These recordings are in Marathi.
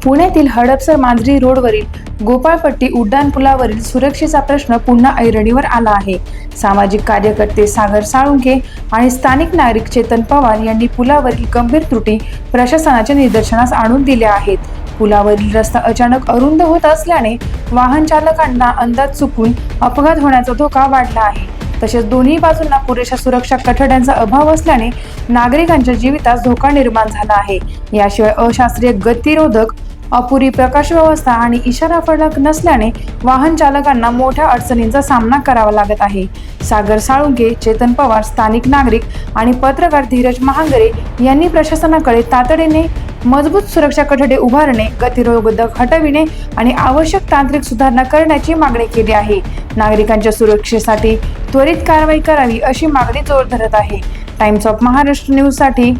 पुण्यातील हडपसर मांजरी रोडवरील गोपाळपट्टी उड्डाणपुलावरील सुरक्षेचा प्रश्न पुन्हा ऐरणीवर आला आहे. सामाजिक कार्यकर्ते सागर साळुंखे आणि स्थानिक नागरिक चेतन पवार यांनी पुलावरील गंभीर त्रुटी प्रशासनाच्या निदर्शनास आणून दिल्या आहेत. पुलावरील रस्ता अचानक अरुंद होत असल्याने वाहन चालकांना अंदाज चुकून अपघात होण्याचा धोका वाढला आहे. तसेच दोन्ही बाजूंना पुरेशा सुरक्षा कठड्यांचा अभाव असल्याने नागरिकांच्या जीवितास धोका निर्माण झाला आहे. याशिवाय अशास्त्रीय गतिरोधक, अपुरी प्रकाश व्यवस्था आणि इशारा फलक नसल्याने वाहन चालकांना मोठ्या अडचणींचा सामना करावा लागत आहे. सागर साळुंखे, चेतन पवार, स्थानिक नागरिक आणि पत्रकार धीरज महांगरे यांनी प्रशासनाकडे तातडीने मजबूत सुरक्षा कठडे उभारणे, गतिरोधक हटविणे आणि आवश्यक तांत्रिक सुधारणा करण्याची मागणी केली आहे. नागरिकांच्या सुरक्षेसाठी त्वरित कारवाई करावी अशी मागणी जोर धरत आहे. टाइम्स ऑफ महाराष्ट्र न्यूज साठी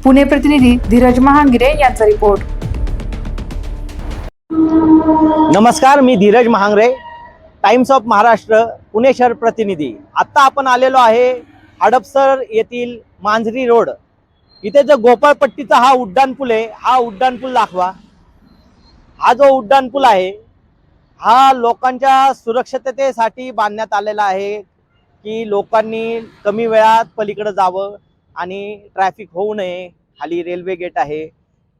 पुणे प्रतिनिधी धीरज महांगरे यांचा रिपोर्ट. नमस्कार, मी धीरज महांगरे, टाइम्स ऑफ महाराष्ट्र पुणे शहर प्रतिनिधी. आत्ता आपण आलेलो आहे हडपसर येथील मांजरी रोड. इथे जो गोपाळपट्टीचा हा उड्डाणपूल आहे, हा उड्डाणपूल दाखवा. हा जो उड्डाणपूल आहे हा लोकांच्या सुरक्षिततेसाठी बांधण्यात आलेला आहे की लोकांनी कमी वेळात पलीकडे जावं आणि ट्रॅफिक होऊ नये. खाली रेल्वे गेट आहे.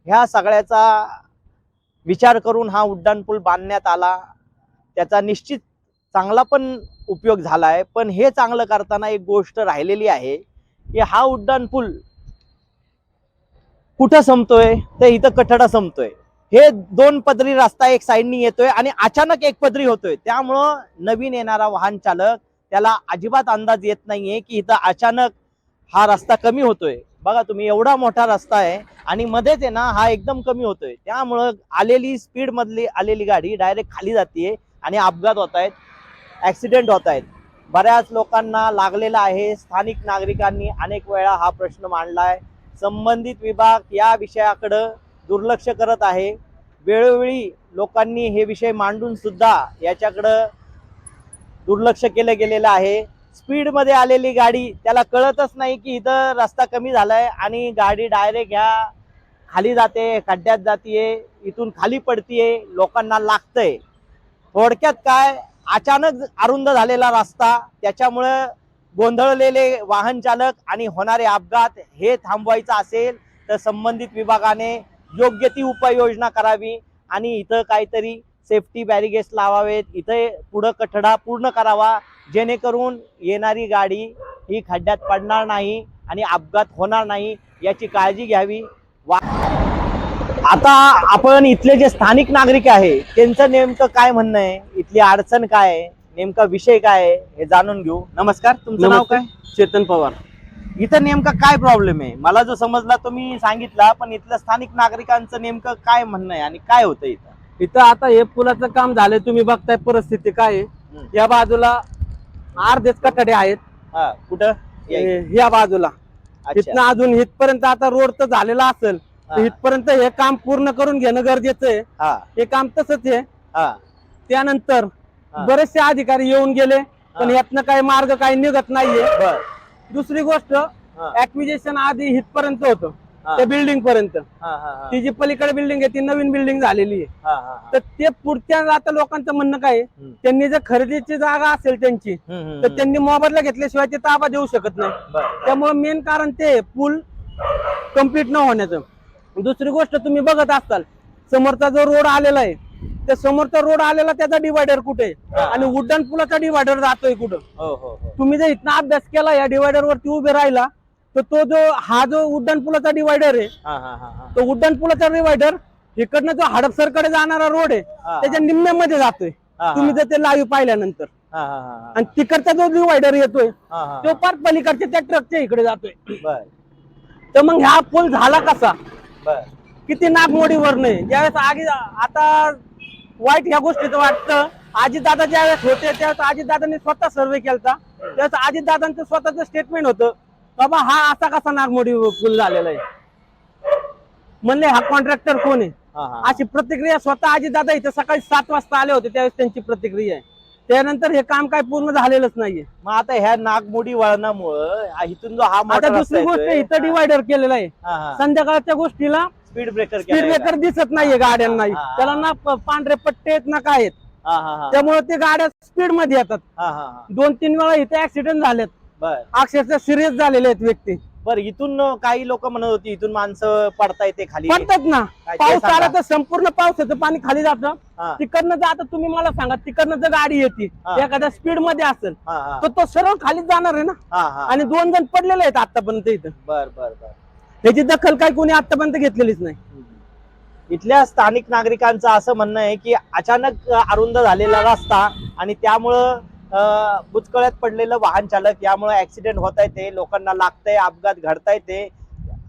ह्या सगळ्याचा विचार करून हा उड्डाणपूल बांधण्यात आला. त्याचा निश्चित चांगला पण उपयोग झाला आहे. पण हे चांगलं करताना एक गोष्ट राहिलेली आहे की हा उड्डाणपूल कुठं संपतोय तर इथं कठडा संपतोय. हे दोन पदरी रस्ता एक साईडनी येतोय आणि अचानक एक पदरी होतोय. त्यामुळं नवीन येणारा वाहन चालक त्याला अजिबात अंदाज येत नाहीये की इथं अचानक हा रस्ता कमी होतोय. बघा तुम्ही, एवढा मोठा रस्ता आहे आणि मध्येच आहे ना हा एकदम कमी होतोय. त्यामुळं आलेली स्पीड मधली आलेली गाडी डायरेक्ट खाली जाते आणि अपघात होत आहेत, ऍक्सिडेंट होत आहेत. बऱ्याच लोकांना लागलेला आहे. स्थानिक नागरिकांनी अनेक वेळा हा प्रश्न मांडलाय. संबंधित विभाग या विषयाकडे दुर्लक्ष करत आहे. वेळोवेळी लोकांनी हे विषय मांडून सुद्धा याच्याकडे दुर्लक्ष केलं गेलेलं आहे. स्पीड मध्ये आलेली गाडी त्याला कळतच नाही की इथं रस्ता कमी झालाय आणि गाडी डायरेक्ट ह्या खाली जाते, खड्ड्यात जातीये, इथून खाली पडतीये, लोकांना लागतंय. थोडक्यात काय, अचानक अरुंद झालेला रस्ता, त्याच्यामुळे गोंधळलेले वाहन चालक आणि होणारे अपघात हे थांबवायचं असेल तर संबंधित विभागाने योग्य ती उपाययोजना करावी आणि इथं काहीतरी सेफ्टी बॅरिगेट्स लावावेत. इथे पुढं कठडा पूर्ण करावा जेणेकरून येणारी गाडी ही खड्ड्यात पडणार नाही आणि अपघात होणार नाही याची काळजी घ्यावी. आता आपण इथले जे स्थानिक नागरिक आहे त्यांचं नेमकं काय म्हणणं आहे, इथली अडचण काय आहे, नेमका विषय काय आहे हे जाणून घेऊ. नमस्कार, तुमचं नाव काय? चेतन पवार. इथं नेमका काय प्रॉब्लेम आहे? मला जो समजला तो मी सांगितला, पण इथल्या स्थानिक नागरिकांचं नेमकं काय म्हणणं आहे आणि काय होतं इथं? इथं आता हे पुलाचं काम झालंय, तुम्ही बघताय परिस्थिती काय आहे. या बाजूला अर्धेच कठडे आहेत. कुठं? या बाजूला इथनं अजून इथपर्यंत आता रोड तर झालेला असेल, इथपर्यंत हे काम पूर्ण करून घेणं गरजेचं आहे. हे काम तसंच आहे. त्यानंतर बरेचसे अधिकारी येऊन गेले पण यातनं काही मार्ग काही निघत नाहीये. दुसरी गोष्ट, ऍक्विजिशन आधी इथपर्यंत होतं, त्या बिल्डिंग पर्यंत. ती जी पलीकडे बिल्डिंग आहे ती नवीन बिल्डिंग झालेली आहे. तर ते पुढच्या आता लोकांचं म्हणणं काय, त्यांनी जर खरेदीची जागा असेल त्यांची तर त्यांनी मोबदला घेतल्याशिवाय ते ताबा देऊ शकत नाही. त्यामुळे मेन कारण ते पूल कम्प्लीट न होण्याचं. दुसरी गोष्ट, तुम्ही बघत असाल समोरचा जो रोड आलेला आहे, त्या समोरचा रोड आलेला त्याचा डिवायडर कुठे आणि उड्डाण पुलाचा डिवायडर जातोय कुठं? तुम्ही जर इथनं अभ्यास केला या डिवायडर वरती उभे राहिला तर तो जो उड्डाण पुलाचा डिवायडर आहे, तो उड्डाण पुलाचा डिवायडर इकडनं जो हडपसरकडे जाणारा रोड आहे त्याच्या निम्म्यामध्ये जातोय. तुम्ही जर ते लाईव्ह पाहिल्यानंतर, आणि तिकडचा जो डिवायडर येतोय तो पार पलीकडच्या त्या ट्रकच्या इकडे जातोय. तर मग हा पूल झाला कसा? किती नागमोडीवर नाही. ज्यावेळेस आता वाईट ह्या गोष्टीचं वाटतं, अजितदादा ज्यावेळेस होते त्यावेळेस अजितदादांनी स्वतः सर्वे केला. त्यावेळेस अजितदादांचं स्वतःचं स्टेटमेंट होतं बाबा हा असा कसा नागमोडी पूल झालेला आहे, म्हणले हा कॉन्ट्रॅक्टर कोण आहे, अशी प्रतिक्रिया स्वतः अजितदादा इथे सकाळी 7 वाजता आले होते त्यावेळेस त्यांची प्रतिक्रिया आहे. त्यानंतर हे काम काय पूर्ण झालेलंच नाहीये. मग आता ह्या नागमोडी वळणामुळे इथून जो हा आता दुसरी गोष्ट, इथं डिवायडर केलेला आहे. संध्याकाळच्या गोष्टीला स्पीड ब्रेकर स्पीड ब्रेकर दिसत नाहीये गाड्यांना, हा. त्याला ना पांढरे पट्टे आहेत ना काय आहेत, हा हा हा त्यामुळे ते गाड्या स्पीड मध्ये येतात. हा हा हा 2-3 वेळा इथे ऍक्सिडेंट झालेत, बर अक्षरशः सिरियस झालेले आहेत व्यक्ती. बर इथून काही लोक म्हणत होती इथून माणसं पडता येते खाली. पडतात ना, काय ते पाऊस सांगा. आला तर संपूर्ण पावसाचं पाणी खाली जातं. हा, तिकडनं जर आता तुम्ही मला सांगा, तिकडनं जर गाडी येते हा. एखाद्या स्पीड मध्ये असेल हा, हा, तर तो सरळ खालीच जाणार आहे ना. हा, हा. आणि 2 जण पडलेले आहेत आतापर्यंत इथं. बर बर बर त्याची दखल काही कोणी आतापर्यंत घेतलेलीच नाही. इथल्या स्थानिक नागरिकांचं असं म्हणणं आहे की अचानक अरुंद झालेला रस्ता आणि त्यामुळं बुचकळ्यात पडलेलं वाहन चालक, यामुळे ऍक्सिडेंट होत आहे, ते लोकांना लागतंय, अपघात घडताय. ते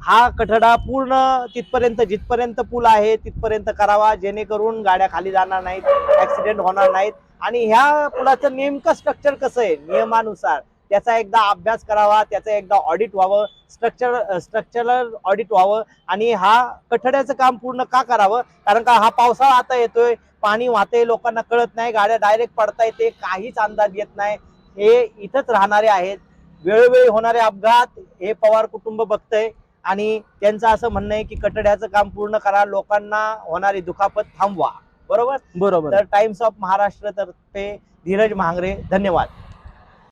हा कठडा पूर्ण तिथपर्यंत, जिथपर्यंत पूल आहे तिथपर्यंत करावा, जेणेकरून गाड्या खाली जाणार नाहीत, ऍक्सिडेंट होणार नाहीत. आणि ह्या पुलाचं नेमकं स्ट्रक्चर कसं आहे नियमानुसार त्याचा एकदा अभ्यास करावा, त्याचं एकदा ऑडिट व्हावं, स्ट्रक्चरल ऑडिट व्हावं. आणि हा कठड्याचं काम पूर्ण का करावं, कारण का हा पावसाळा आता येतोय, पाणी वाहते, लोकांना कळत नाही, गाड्या डायरेक्ट पडता येते, काहीच अंदाज येत नाही. हे इथंच राहणारे आहेत, वेळोवेळी होणारे अपघात हे पवार कुटुंब बघतंय आणि त्यांचं असं म्हणणं आहे की कठड्याचं काम पूर्ण करा, लोकांना होणारी दुखापत थांबवा. बरोबर. बरोबर. तर टाइम्स ऑफ महाराष्ट्र तर्फे धीरज महांगरे, धन्यवाद.